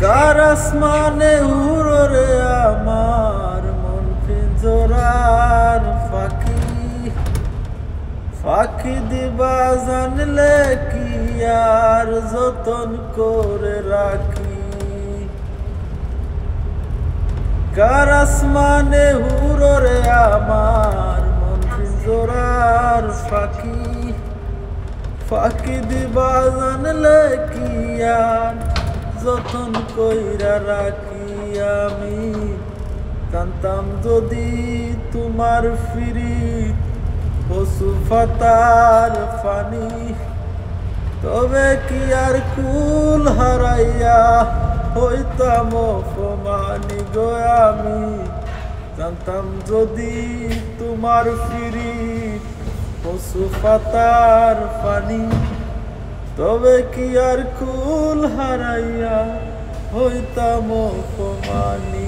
কার আসমানে উড়রে আমার মন পিঞ্জরার ফাঁকি ফাঁকি দিবা জানলে কি আর যতন করে রাখি। কার আসমানে উড়রে আমার মন পিঞ্জরার ফাঁকি ফাঁকি দিবা জানলে কি আর যতন কইরা রাখি। আমি জানতাম যদি তোমার ফিরি পশু ফাতার ফানি, তবে কি আর কুল হারাইয়া হইতাম অপমানি গো। আমি জানতাম যদি তোমার ফিরি পশু ফাতার ফানি, তবে কি আর কুল হারাইয়া হইতাম অপমানি।